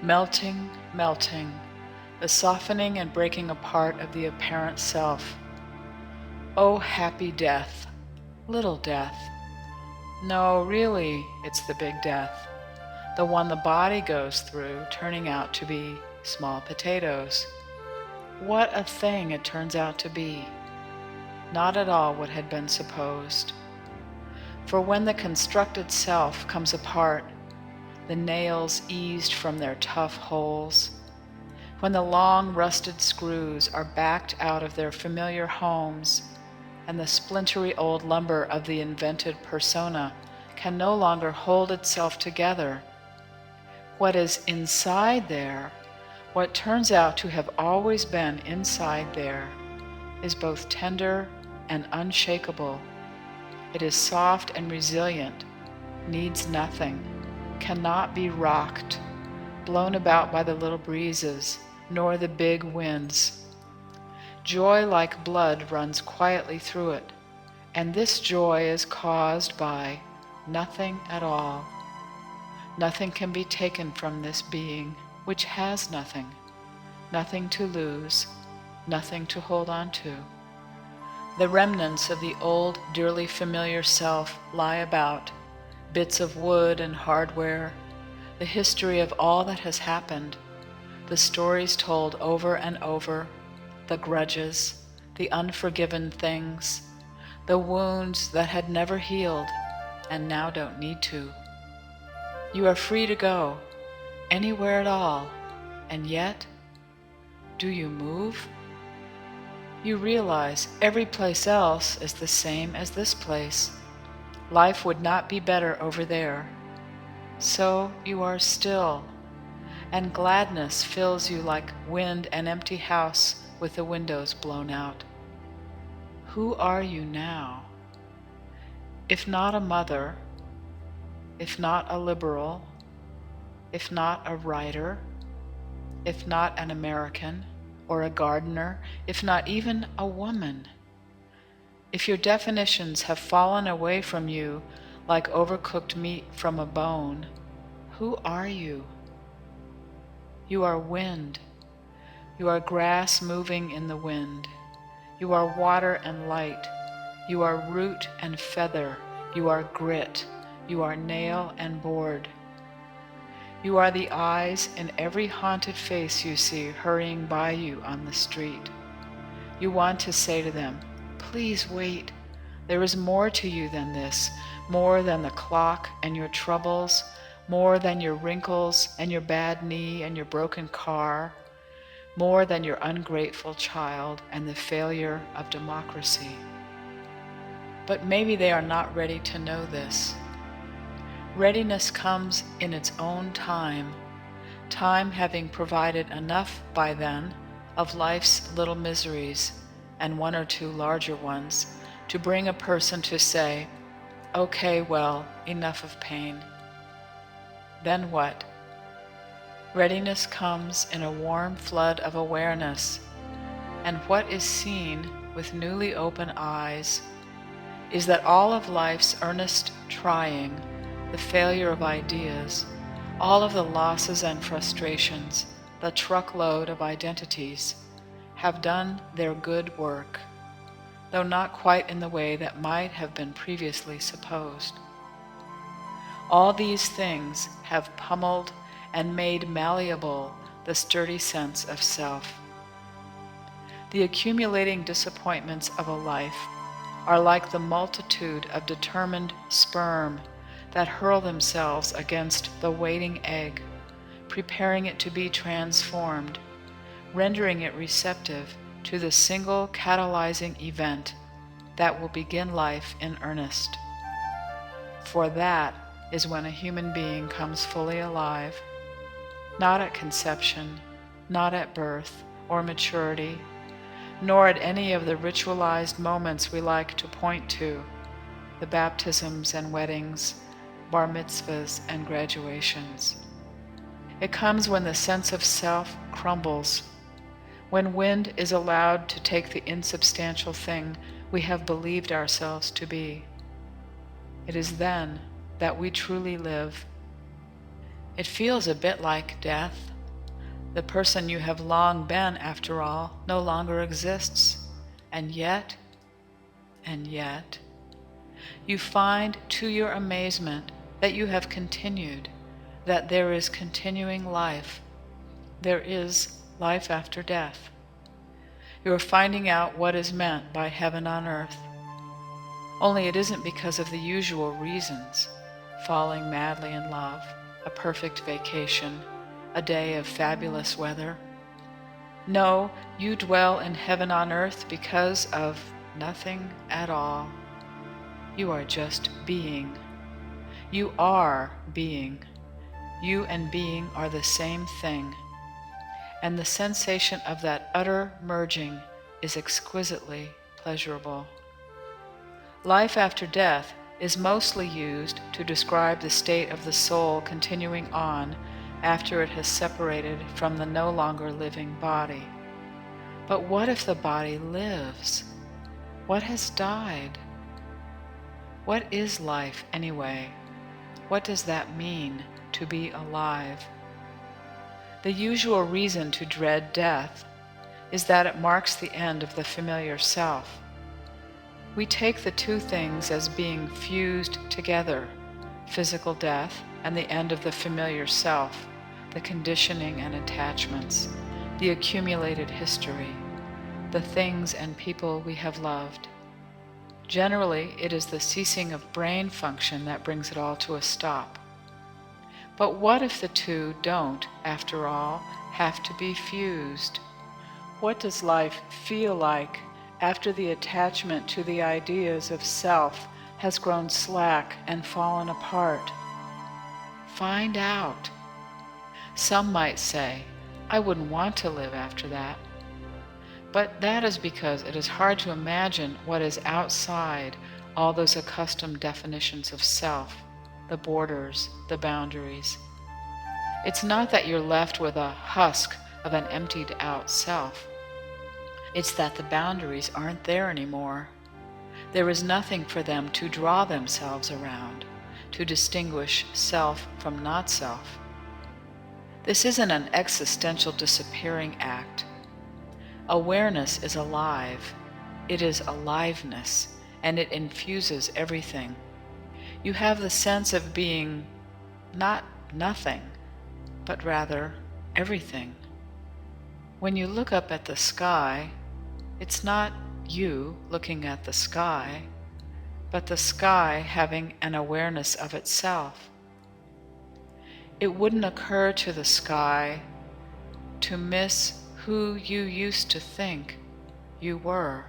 Melting, melting, the softening and breaking apart of the apparent self. Oh, happy death, little death. No, really, it's the big death, the one the body goes through, turning out to be small potatoes. What a thing it turns out to be. Not at all what had been supposed. For when the constructed self comes apart, the nails eased from their tough holes, when the long rusted screws are backed out of their familiar homes, and the splintery old lumber of the invented persona can no longer hold itself together, what is inside there, what turns out to have always been inside there, is both tender and unshakable. It is soft and resilient, needs nothing, cannot be rocked, blown about by the little breezes, nor the big winds. Joy like blood runs quietly through it, and this joy is caused by nothing at all. Nothing can be taken from this being, which has nothing, nothing to lose, nothing to hold on to. The remnants of the old, dearly familiar self lie about, bits of wood and hardware, the history of all that has happened, the stories told over and over, the grudges, the unforgiven things, the wounds that had never healed and now don't need to. You are free to go, anywhere at all, and yet, do you move? You realize every place else is the same as this place. Life would not be better over there. So you are still, and gladness fills you like wind an empty house with the windows blown out. Who are you now? If not a mother, if not a liberal, if not a writer, if not an American or a gardener, if not even a woman, if your definitions have fallen away from you like overcooked meat from a bone, who are you? You are wind. You are grass moving in the wind. You are water and light. You are root and feather. You are grit. You are nail and board. You are the eyes in every haunted face you see hurrying by you on the street. You want to say to them, please wait. There is more to you than this, more than the clock and your troubles, more than your wrinkles and your bad knee and your broken car, more than your ungrateful child and the failure of democracy. But maybe they are not ready to know this. Readiness comes in its own time, time having provided enough by then of life's little miseries, and one or two larger ones, to bring a person to say, okay, well, enough of pain. Then what? Readiness comes in a warm flood of awareness, and what is seen with newly open eyes is that all of life's earnest trying, the failure of ideas, all of the losses and frustrations, the truckload of identities, have done their good work, though not quite in the way that might have been previously supposed. All these things have pummeled and made malleable the sturdy sense of self. The accumulating disappointments of a life are like the multitude of determined sperm that hurl themselves against the waiting egg, preparing it to be transformed, rendering it receptive to the single catalyzing event that will begin life in earnest. For that is when a human being comes fully alive, not at conception, not at birth or maturity, nor at any of the ritualized moments we like to point to, the baptisms and weddings, bar mitzvahs and graduations. It comes when the sense of self crumbles, when wind is allowed to take the insubstantial thing we have believed ourselves to be. It is then that we truly live. It feels a bit like death, The person you have long been, after all, no longer exists. And yet, you find to your amazement that you have continued, that there is continuing life. There is life after death. You are finding out what is meant by heaven on earth. Only it isn't because of the usual reasons: falling madly in love, a perfect vacation, a day of fabulous weather. No, you dwell in heaven on earth because of nothing at all. You are just being. You are being. You and being are the same thing. And the sensation of that utter merging is exquisitely pleasurable. Life after death is mostly used to describe the state of the soul continuing on after it has separated from the no longer living body. But what if the body lives? What has died? What is life anyway? What does that mean, to be alive? The usual reason to dread death is that it marks the end of the familiar self. We take the two things as being fused together: physical death and the end of the familiar self, the conditioning and attachments, the accumulated history, the things and people we have loved. Generally, it is the ceasing of brain function that brings it all to a stop. But what if the two don't, after all, have to be fused? What does life feel like after the attachment to the ideas of self has grown slack and fallen apart? Find out. Some might say, I wouldn't want to live after that. But that is because it is hard to imagine what is outside all those accustomed definitions of self, the borders, the boundaries. It's not that you're left with a husk of an emptied out self. It's that the boundaries aren't there anymore. There is nothing for them to draw themselves around, to distinguish self from not self. This isn't an existential disappearing act. Awareness is alive. It is aliveness, and it infuses everything. You have the sense of being not nothing, but rather everything. When you look up at the sky, it's not you looking at the sky, but the sky having an awareness of itself. It wouldn't occur to the sky to miss who you used to think you were.